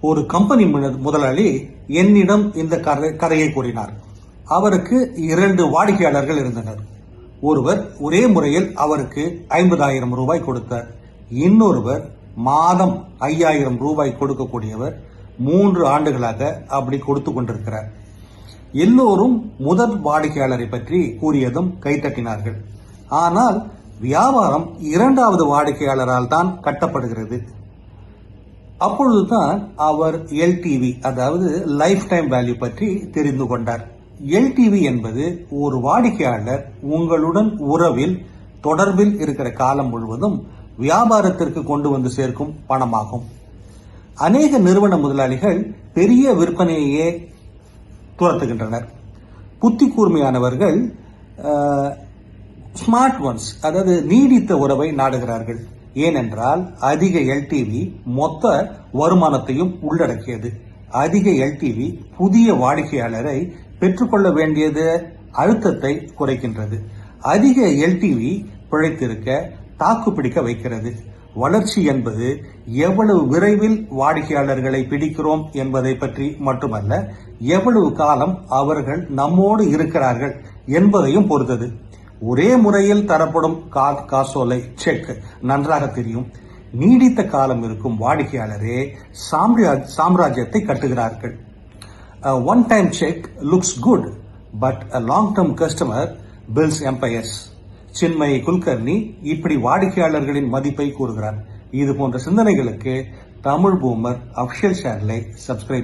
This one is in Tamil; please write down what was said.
ஒரு கம்பெனி முதலாளி என்னிடம் இந்த கதையை கூறினார். அவருக்கு 2 வாடிக்கையாளர்கள் இருந்தனர். ஒருவர் ஒரே முறையில் அவருக்கு 50,000 ரூபாய் கொடுத்தார். இன்னொருவர் மாதம் 5,000 ரூபாய் கொடுக்கக்கூடியவர் 3 ஆண்டுகளாக அப்படி கொடுத்து கொண்டிருக்கிறார். எல்லோரும் முதல் வாடிக்கையாளரை பற்றி கூறியதும் கைத்தட்டினார்கள். ஆனால் வியாபாரம் 2வது வாடிக்கையாளரால் தான் கட்டப்படுகிறது. அப்பொழுதுதான் அவர் எல்டிவி, அதாவது லைஃப் டைம் வேல்யூ பற்றி தெரிந்து கொண்டார். எல்டிவி என்பது ஒரு வாடிக்கையாளர் உங்களுடன் தொடர்பில் இருக்கிற காலம் முழுவதும் வியாபாரத்திற்கு கொண்டு வந்து சேர்க்கும் பணமாகும். அநேக நிறுவன முதலாளிகள் பெரிய விற்பனையே துரத்துகின்றனர். புத்தி கூர்மையானவர்கள் ஸ்மார்ட் ஒன்ஸ், அதாவது நீடித்த உறவை நாடுகிறார்கள். ஏனென்றால் அதிக எல்டிவி மொத்த வருமானத்தையும் உள்ளடக்கியது. அதிக எல்டிவி புதிய வாடிக்கையாளரை பெற்றுக்கொள்ள வேண்டியது அழுத்தத்தை குறைக்கின்றது. அதிக எல்டிவி பிழைத்திருக்க தாக்குப்பிடிக்க வைக்கிறது. வளர்ச்சி என்பது எவ்வளவு விரைவில் வாடிக்கையாளர்களை பிடிக்கிறோம் என்பதை பற்றி மட்டுமல்ல, எவ்வளவு காலம் அவர்கள் நம்மோடு இருக்கிறார்கள் என்பதையும் பொறுத்தது. ஒரே முறையில் தரப்படும் காசோலை செக் நன்றாக தெரியும். நீடித்த காலம் இருக்கும் வாடிக்கையாளரே சாம்ராஜ்யத்தை கட்டுகிறார்கள். One time check looks good, but a long term customer builds empires. Chinmayi Kulkarni இப்படி வாடிக்கையாளர்களின் மதிப்பை கூறுகிறார். இது போன்ற சிந்தனைகளுக்கு தமிழ் பூமர் அபிஷியல் சேனலை சப்ஸ்கிரைப்